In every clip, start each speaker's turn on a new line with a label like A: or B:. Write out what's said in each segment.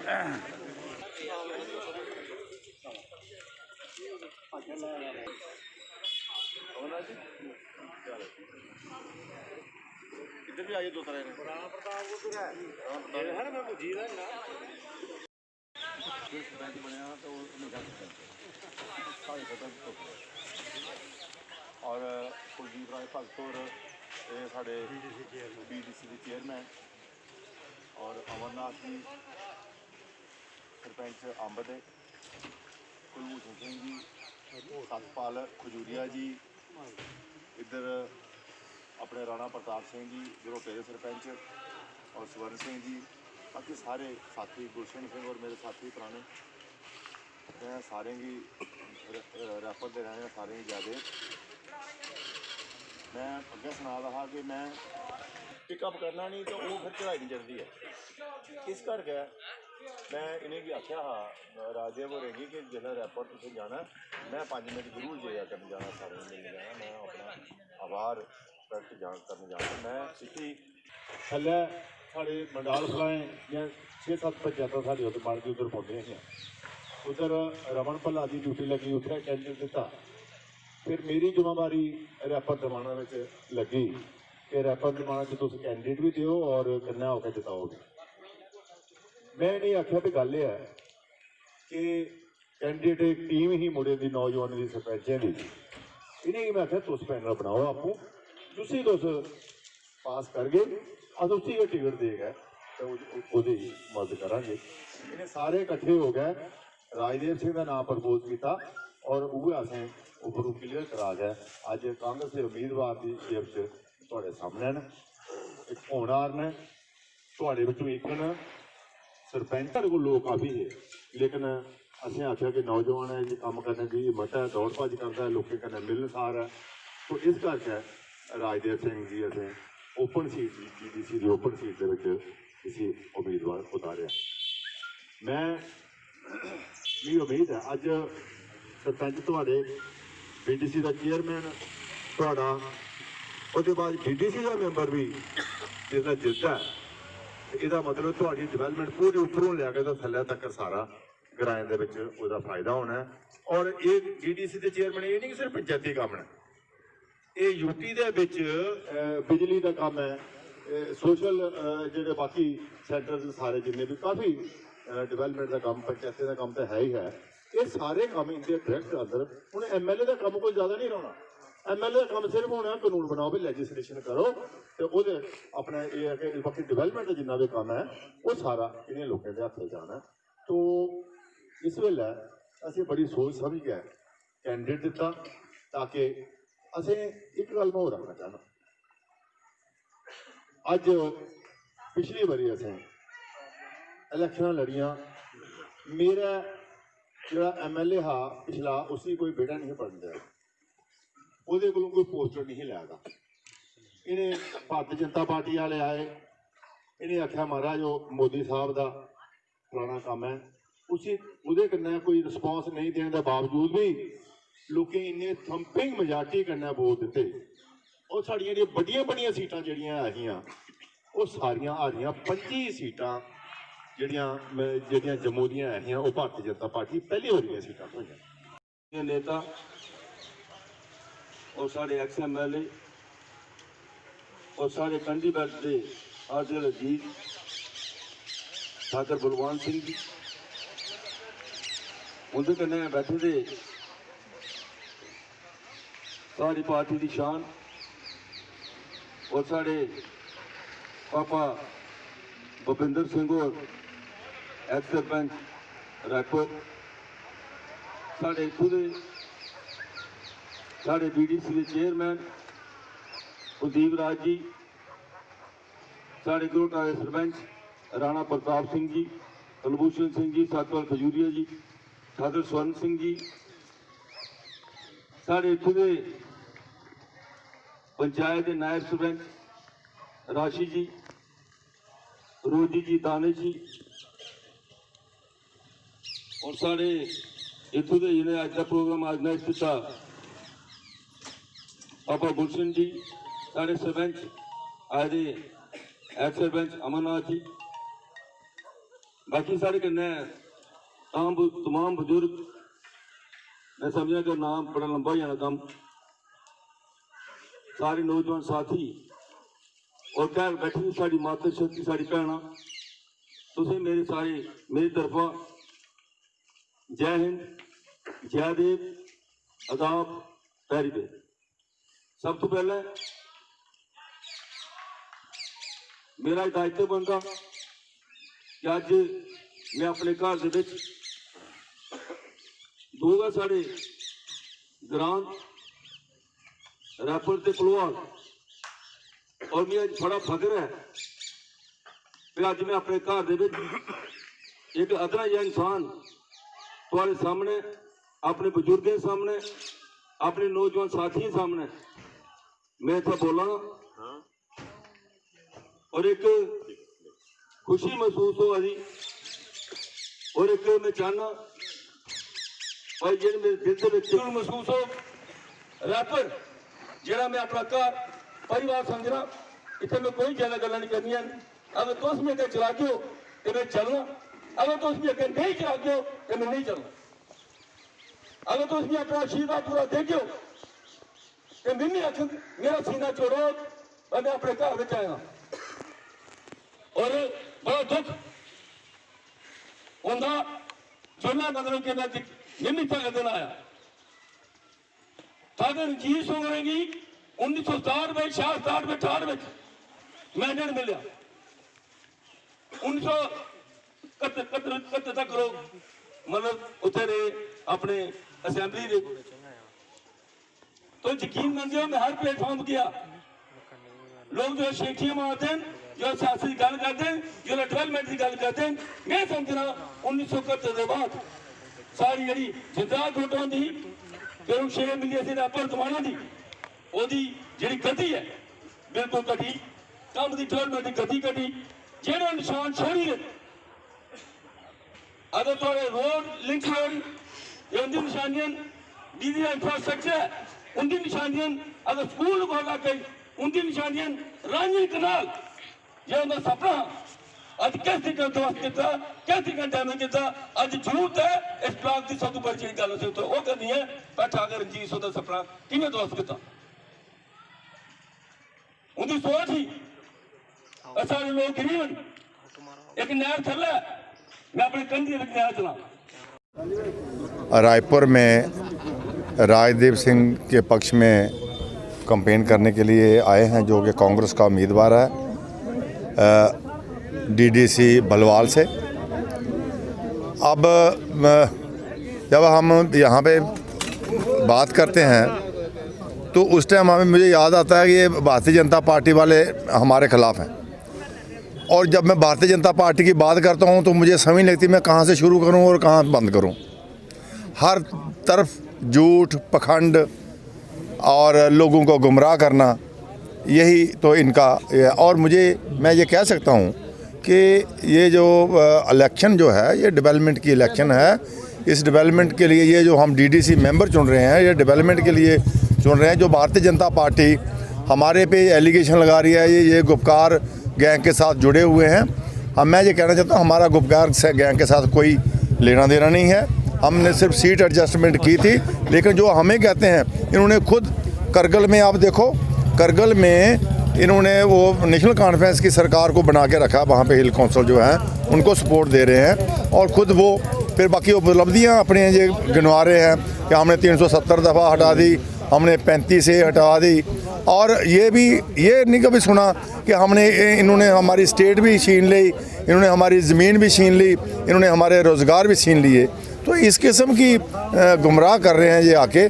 A: इधर भी आइए दो तरह और कुलदीप राय भगत होर साढ़े BDC के चेयरमैन और अमरनाथ जी सरपंच अंब दे, कुलभूषण सिंह जी, सतपाल खजूरिया जी, इधर अपने राणा प्रताप सिंह जी जरोटे के सरपंच और स्वर्ण सिंह जी, बाकी सारे साथी गुलशन सिंह और मेरे साथी पुराने, मैं सारे की रैपर दे रहे सारे ज्यादा मैं अगे सुना रहा कि मैं पिकअप करना नहीं तो वो फिर चढ़ाई नहीं चढ़ती है। इस करके मैं इन्हें आख्या हा राजदेव हो रहेगी कि जिला रैपर तुम जाना मैं 5 मिनट जरूर जेया करने जाना, सारे मिलने जाना, मैं अपना आभार व्यक्त करने जाना। मैं इसी थले साढ़े मंडाल फलाएं या 6-7 पंचायत साढ़े उधर मार के उधर पहुँचे हैं, उधर रमन भला की ड्यूटी लगी, उत्थे कैंडिडेट दिता, फिर मेरी जिम्मेवारी रैपर दवाना लगी कि रैपर दवाना तुम कैंडिडेट भी दो और कन्या होकर जिताओ भी। मैं नहीं आख्या भी गल है कि कैंडिडेट एक टीम ही मुड़े की नौजवान की सरपंचें की, इन्हें मैं आख्या तुम पैनल बनाओ आपको जिसी तुम पास कर गए अस उसी को टिकट दे गए तो उसकी मदद करा। इन्हें सारे इकट्ठे हो गए, राजदेव सिंह का नाम प्रपोज किया और वो असें उपरों क्लीयर करा गए। अज कांग्रेस के उम्मीदवार की शेप से सामने न एक होनहार ने थोड़े विचों एक न सरपंच को लोग काफ़ी है, लेकिन असें आख्या कि नौजवान है जी, काम करने की हिम्मत है, दौड़ भज करता है, लोगों कन्नै मिलनसार है, तो इस करके राजदेव सिंह जी असें ओपन सीट BDC की ओपन सीट के किसी उम्मीदवार उतारिया। मैं मेरी उम्मीद है अज सरपंच थोड़े BDC का चेयरमैन थोड़ा उसके बाद BDC का मैंबर भी जिसका जिलता है, इसका मतलब थोड़ी डिवेलपमेंट पूरी उपरों लिया तो थले तक सारा ग्राएं के फायदा होना है। और ये BDC के चेयरमैन ये नहीं सिर्फ पंचायती काम है, ये यूटी के बिजली का काम है, सोशल जो बाकी सैक्टर सारे जिन्हें भी काफ़ी डिवेलपमेंट का काम पंचायती का काम तो है ही है, ये सारे काम इनके डायरैक्ट अंदर। हूँ MLA का काम कोई ज़्यादा नहीं होना, MLA का काम सिर्फ होना कानून बनाओ भी लैजिस्लेशन करो तो वो अपना ये है कि बाकी डिवेलपमेंट का जिन्ना भी काम है वो सारा इन्हें लोगों के हथ जाना। तो इस वेले असें बड़ी सोच समझ के कैंडिडेट दिता ताकि असें एक गल मैं होर रखना चाहना, अज पिछली बारी असें इलैक्शन लड़ियां, मेरा जो MLA हा पिछला उसी कोई बेटा नहीं पढ़न दिया, ਉਹਦੇ ਕੋਲੋਂ कोई पोस्टर नहीं लिया। इन्हें भारतीय जनता पार्टी वाले आए, इन्हें आख्या महाराज वो मोदी साहब का पुराना काम है, उसी उहदे कन्नै कोई रिस्पॉन्स नहीं देने के बावजूद भी लोकें इन्ने थंपिंग मेजॉरिटी कन्नै वोट दिते और साड़ियां जो बड़ियां बड़ियां सीटां जिहड़ियां आईयां वो सारियां हारियां। 25 सीटां जिहड़ियां जम्मू दियां आईयां वो भारतीय जनता पार्टी पहली हो रही सीटां होईयां। नेता और साढ़े XMLA और साढ़े कंडी बेल्ट के आदिल अजीत ठाकर बलवान सिंह जी उनके कन्नै बैठे दे सारी पार्टी की शान और साढ़े पापा भुपिंदर सिंह और एक्स सरपंच रायपुर, साढ़े इत्थों के साढ़े BDC के चेयरमैन कुलदीप राज जी, साढ़े घरोटा के सरपंच राणा प्रताप सिंह जी, कुलभूषण सिंह जी, सतपाल खजूरिया जी, ठाकुर स्वर्ण सिंह जी, साढ़े इत्थों के पंचायत के नायब सरपंच राशि जी, रोजी जी, दानिश जी और साढ़े इत्थों के जिन्हें अज का प्रोग्राम ऑर्गेनाइज किया पापा गुलशन जी, साढ़े सरपंच आए दे एक्स सरपंच अमरनाथ जी,
B: बाकी सारे कन्नै तमाम बुजुर्ग, मैं समझा कि नाम बड़ा लंबा हो जाना कम, सारे नौजवान साथी और घर बैठी साड़ी मातर शक्ति साड़ी भैन, तुसें मेरे सारे मेरी तरफा जय हिंद, जय देव, आदाब, पैरी पे। सब तो पहले मेरा दायित्व बनता कि अज मैं अपने घर के दो साढ़े ग्रां रैपर ते भलवान, और मैं बड़ा फख्र है कि अज मैं अपने घर के एक अदना जिहा इंसान तुम्हारे सामने, अपने बुजुर्गों सामने, अपने नौजवान साथियों सामने मैं इतना बोला और एक खुशी महसूस हो रही, और एक मैं चाहना भाई जी मेरे दिल के महसूस हो रैपर जरा मैं अपना घर परिवार समझना, इतने मैं कोई ज्यादा गल्लां नहीं करनियां। अगर तुस मैं अगर चला गए हो तो मैं चलना, अगर तुस मैं अगर नहीं चला गए हो तो मैं नहीं चलना, अगर तुस मैं अपना आशीर्वाद पूरा दे गए हो तो मैं आख मेरा सीना छोड़ो और मैं अपने घर में आया। और बड़ा दुख होंदा जोना मतलब कि मैं निमित दिन आया अगर रंजीत होगी 1967 में 66 में 68 में मैंने मिलिया 1971 तक लोग मतलब उतने रहे अपने असेंबली दे, तो यकीन मंदियो मैं हर प्लेटफॉर्म गया, लोग जो शेखियां मारते हैं, जो सियासी की गल करते हैं, जो डेवलपमेंट की गल करते हैं, मैं समझना 1971 के बाद सारी जी जिंदा टोटों की जो 6 मिली सी रैपर जमाना की ओदी जी गति है बिल्कुल घटी, कम की डेवलपमेंट की गति घटी, जो निशान छोड़ी ने अगर थोड़े रोड लिंक रोड उनकी निशानियां, बिजली इंफ्रास्ट्रक्चर है उनकी निशानियां, अगर स्कूल को गई उनकी निशानियां, रानी कनाल जो उनका सपना अज किस तरीके ध्वस्त किया, किस तरीके डैमेज किया, अज जरूरत है इस ब्लॉक की सब तो बड़ी गल उसे वो करनी है बैठा अगर रंजीत का सपना किमें ध्वस्त किया, उनकी सोच ही सारे लोग गरीब एक नहर थल्ले मैं अपने कंधी नहर चला।
A: रायपुर में राजदेव सिंह के पक्ष में कैंपेन करने के लिए आए हैं, जो कि कांग्रेस का उम्मीदवार है डीडीसी बलवाल से। अब जब हम यहाँ पे बात करते हैं तो उस टाइम हमें मुझे याद आता है कि ये भारतीय जनता पार्टी वाले हमारे ख़िलाफ़ हैं, और जब मैं भारतीय जनता पार्टी की बात करता हूँ तो मुझे समझ नहीं लगती मैं कहाँ से शुरू करूँ और कहाँ बंद करूँ। हर तरफ झूठ, पखंड और लोगों को गुमराह करना, यही तो इनका। और मैं ये कह सकता हूँ कि ये जो इलेक्शन जो है ये डेवलपमेंट की इलेक्शन है। इस डेवलपमेंट के लिए ये जो हम डीडीसी मेंबर चुन रहे हैं, ये डेवलपमेंट के लिए चुन रहे हैं। जो भारतीय जनता पार्टी हमारे पे एलिगेशन लगा रही है ये गुपकार गैंग के साथ जुड़े हुए हैं, मैं ये कहना चाहता हूँ हमारा गुपकार गैंग के साथ कोई लेना देना नहीं है। हमने सिर्फ सीट एडजस्टमेंट की थी, लेकिन जो हमें कहते हैं इन्होंने खुद करगिल में, आप देखो करगिल में इन्होंने वो नेशनल कॉन्फ्रेंस की सरकार को बना के रखा, वहाँ पे हिल काउंसिल जो है उनको सपोर्ट दे रहे हैं, और ख़ुद वो फिर बाकी उपलब्धियाँ अपने ये गिनवा रहे हैं कि हमने 370 दफ़ा हटा दी, हमने 35 से हटा दी, और ये नहीं कभी सुना कि इन्होंने हमारी स्टेट भी छीन ली, इन्होंने हमारी ज़मीन भी छीन ली, इन्होंने हमारे रोज़गार भी छीन लिए। तो इस किस्म की गुमराह कर रहे हैं ये आके,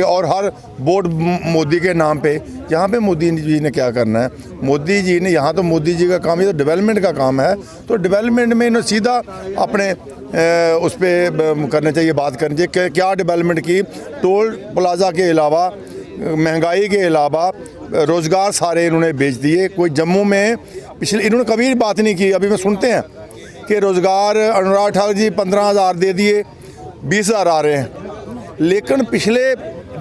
A: और हर वोट मोदी के नाम पे। यहाँ पे मोदी जी ने क्या करना है? मोदी जी ने यहाँ तो मोदी जी का काम, ये तो डेवलपमेंट का काम है, तो डेवलपमेंट में इन्हें सीधा अपने उस पर करना चाहिए, बात करनी चाहिए क्या डेवलपमेंट की। टोल प्लाजा के अलावा, महंगाई के अलावा रोज़गार सारे इन्होंने बेच दिए। कोई जम्मू में पिछले इन्होंने कभी बात नहीं की। अभी मैं सुनते हैं कि रोज़गार अनुराग ठाकुर जी 15,000 दे दिए, 20,000 आ रहे हैं, लेकिन पिछले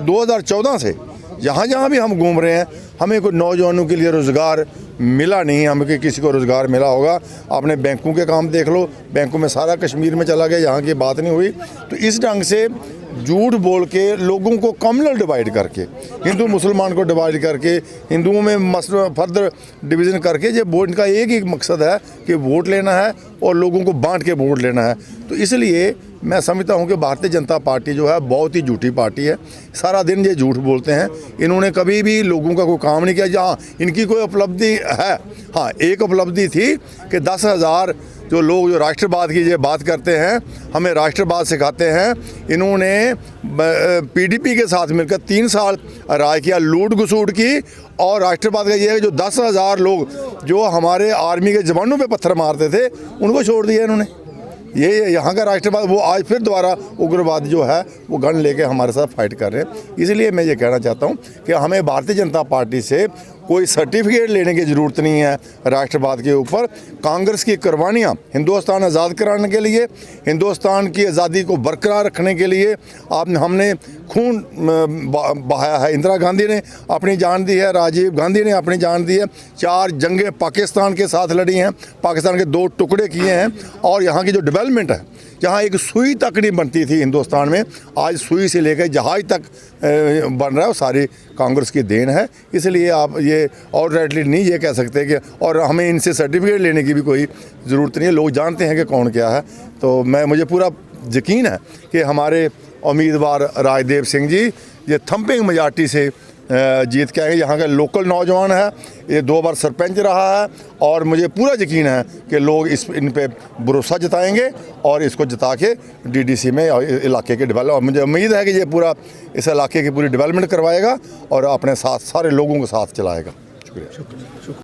A: 2014 से जहाँ भी हम घूम रहे हैं, हमें कोई नौजवानों के लिए रोज़गार
C: मिला नहीं, हमें कि किसी को रोज़गार मिला होगा। आपने बैंकों के काम देख लो, बैंकों में सारा कश्मीर में चला गया, यहाँ की बात नहीं हुई। तो इस ढंग से झूठ बोल के लोगों को कम्युनल डिवाइड करके, हिंदू मुसलमान को डिवाइड करके, हिंदुओं में मसला फर्दर डिवीज़न करके, ये वोट का एक ही मकसद है कि वोट लेना है और लोगों को बांट के वोट लेना है। तो इसलिए मैं समझता हूं कि भारतीय जनता पार्टी जो है बहुत ही झूठी पार्टी है। सारा दिन ये झूठ बोलते हैं। इन्होंने कभी भी लोगों का कोई काम नहीं किया। जहाँ इनकी कोई उपलब्धि है, हाँ एक उपलब्धि थी कि 10,000 जो लोग जो राष्ट्रवाद की ये बात करते हैं, हमें राष्ट्रवाद सिखाते हैं, इन्होंने पीडीपी के साथ मिलकर 3 साल राज किया, लूट घसूट की। और राष्ट्रवाद का ये है कि जो 10,000 लोग जो हमारे आर्मी के जवानों पे पत्थर मारते थे उनको छोड़ दिया इन्होंने। ये यहाँ का राष्ट्रवाद, वो आज फिर दोबारा उग्रवाद जो है वो गन लेके हमारे साथ फाइट कर रहे हैं। इसलिए मैं ये कहना चाहता हूँ कि हमें भारतीय जनता पार्टी से कोई सर्टिफिकेट लेने की ज़रूरत नहीं है राष्ट्रवाद के ऊपर। कांग्रेस की कुर्बानियाँ हिंदुस्तान आज़ाद कराने के लिए, हिंदुस्तान की आज़ादी को बरकरार रखने के लिए हमने खून बहाया है। इंदिरा गांधी ने अपनी जान दी है, राजीव गांधी ने अपनी जान दी है, 4 जंगें पाकिस्तान के साथ लड़ी हैं, पाकिस्तान के 2 टुकड़े किए हैं। और यहाँ की जो डेवलपमेंट है, जहाँ एक सुई तक नहीं बनती थी हिंदुस्तान में, आज सुई से लेकर जहाज तक बन रहा है, वो सारी कांग्रेस की देन है। इसलिए आप ये आउटराइटली नहीं ये कह सकते कि, और हमें इनसे सर्टिफिकेट लेने की भी कोई ज़रूरत नहीं है। लोग जानते हैं कि कौन क्या है। तो मुझे पूरा यकीन है कि हमारे उम्मीदवार राजदेव सिंह जी ये थंपिंग मेजॉरिटी से जीत के आएंगे। यहाँ का लोकल नौजवान है, ये 2 बार सरपंच रहा है, और मुझे पूरा यकीन है कि लोग इन पे भरोसा जताएंगे और इसको जिता के डीडीसी में इलाके के डेवलप, और मुझे उम्मीद है कि ये पूरा इस इलाके की पूरी डेवलपमेंट करवाएगा और अपने साथ सारे लोगों को साथ चलाएगा। शुक्रिया।